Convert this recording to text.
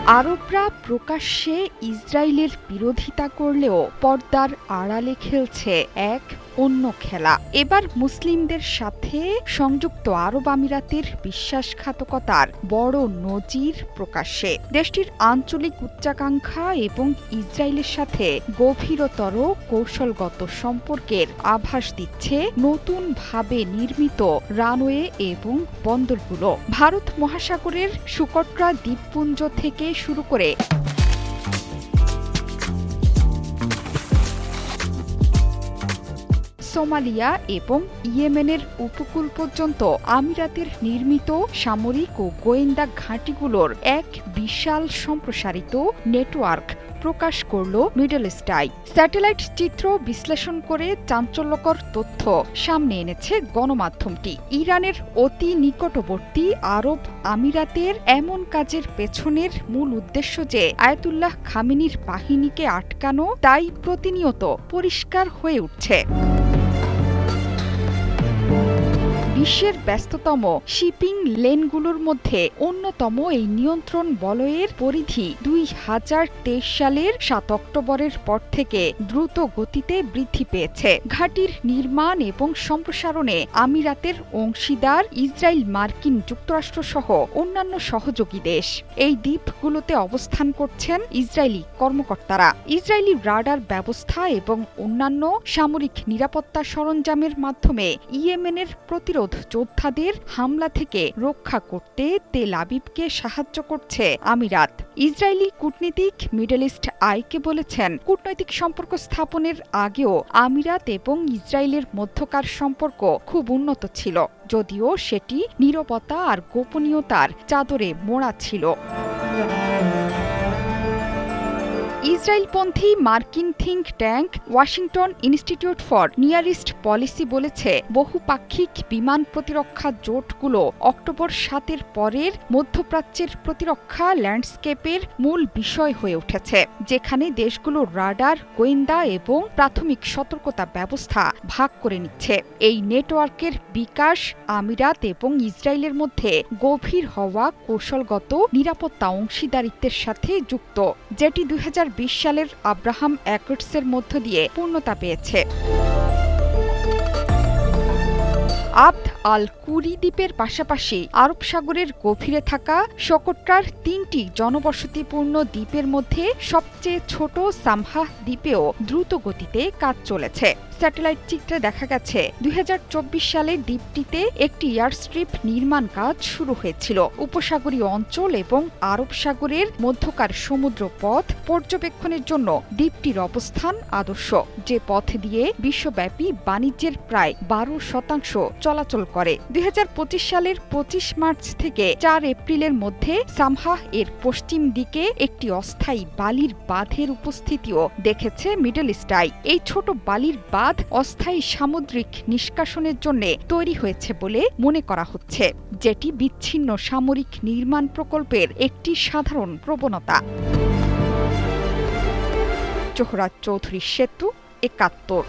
আরবরা প্রকাশ্যে ইসরায়েলের বিরোধিতা করলেও পর্দার আড়ালে খেলছে এক অন্য খেলা। এবার মুসলিমদের সাথে সংযুক্ত আরব আমিরাতের বিশ্বাসঘাতকতার বড় নজির প্রকাশ্যে। দেশটির আঞ্চলিক উচ্চাকাঙ্ক্ষা এবং ইসরায়েলের সাথে গভীরতর কৌশলগত সম্পর্কের আভাস দিচ্ছে নতুনভাবে নির্মিত রানওয়ে এবং বন্দরগুলো। ভারত মহাসাগরের সুকট্রা দ্বীপপুঞ্জ থেকে শুরু করে সোমালিয়া এবং ইয়েমেনের উপকূল পর্যন্ত আমিরাতের নির্মিত সামরিক ও গোয়েন্দা ঘাঁটিগুলোর এক বিশাল সম্প্রসারিত নেটওয়ার্ক প্রকাশ করল মিডল ইস্ট আই। স্যাটেলাইট চিত্র বিশ্লেষণ করে চাঞ্চল্যকর তথ্য সামনে এনেছে গণমাধ্যমটি। ইরানের অতি নিকটবর্তী আরব আমিরাতের এমন কাজের পেছনের মূল উদ্দেশ্য যে আয়াতুল্লাহ খামেনির বাহিনীকে আটকানো, তাই প্রতিনিয়ত পরিষ্কার হয়ে উঠছে। বিশ্বের ব্যস্ততম শিপিং লেনগুলোর মধ্যে অন্যতম এই নিয়ন্ত্রণ বলয়ের পরিধি 2023 সালের 7 অক্টোবরের পর থেকে দ্রুত গতিতে বৃদ্ধি পেয়েছে। ঘাঁটির নির্মাণ এবং সম্প্রসারণে আমিরাতের অংশীদার ইসরায়েল, মার্কিন যুক্তরাষ্ট্র সহ অন্যান্য সহযোগী দেশ। এই দ্বীপগুলোতে অবস্থান করছেন ইসরায়েলি কর্মকর্তারা। ইসরায়েলি রাডার ব্যবস্থা এবং অন্যান্য সামরিক নিরাপত্তা সরঞ্জামের মাধ্যমে ইয়েমেনের প্রতিরোধ যোদ্ধাদের হামলা থেকে রক্ষা করতে তেল আবিবকে সাহায্য করছে আমিরাত। ইসরায়েলি কূটনীতিক মিডল ইস্ট আইকে বলেছেন, কূটনৈতিক সম্পর্ক স্থাপনের আগেও আমিরাত এবং ইসরায়েলের মধ্যকার সম্পর্ক খুব উন্নত ছিল, যদিও সেটি নীরবতা আর গোপনীয়তার চাদরে মোড়া ছিল। ইসরায়েলপন্থী মার্কিন think tank Washington institute for near east policy বলেছে, বহুপাক্ষিক বিমান প্রতিরক্ষা জোটগুলো অক্টোবর 7-এর পরের মধ্যপ্রাচ্যের প্রতিরক্ষা ল্যান্ডস্কেপের মূল বিষয় হয়ে উঠেছে, যেখানে দেশগুলো রাডার, গোয়েন্দা এবং প্রাথমিক সতর্কতা ব্যবস্থা ভাগ করে নিচ্ছে। এই নেটওয়ার্কের বিকাশ আমিরাত এবং ইসরায়েলের মধ্যে গভীর হওয়া কৌশলগত নিরাপত্তা অংশীদারিত্বের সাথে যুক্ত, যেটি 2020 সালের আব্রাহাম অ্যাকর্ডসের মধ্য দিয়ে পূর্ণতা পেয়েছে। আবদ আল কুরি দ্বীপের পাশাপাশি আরব সাগরের গভীরে থাকা সোকোট্রার 3টি জনবসতিপূর্ণ দ্বীপের মধ্যে সবচেয়ে ছোট সামহাহ দ্বীপেও দ্রুত গতিতে কাজ চলেছে। স্যাটেলাইট চিত্রে দেখা গেছে 2024 সালে দ্বীপটিতে একটি এয়ারস্ট্রিপ নির্মাণ কাজ শুরু হয়েছিল। উপসাগরীয় অঞ্চল এবং আরব সাগরের মধ্যকার সমুদ্র পথ পর্যবেক্ষণের জন্য দ্বীপটির অবস্থান আদর্শ, যে পথ দিয়ে বিশ্বব্যাপী বাণিজ্যের প্রায় 12% চলাচল করে। 2025 সালের 25 মার্চ থেকে 4 এপ্রিলের মধ্যে সামহাহ এর পশ্চিম দিকে একটি অস্থায়ী বালির বাঁধের উপস্থিতিও দেখেছে মিডল ইস্ট আই। এই ছোট বালির বাঁধ অস্থায়ী সামুদ্রিক নিষ্কাশনের জন্য তৈরি হয়েছে বলে মনে করা হচ্ছে, যেটি বিচ্ছিন্ন সামরিক নির্মাণ প্রকল্পের একটি সাধারণ প্রবণতা। জোহরা চৌধুরী সেতু, 71।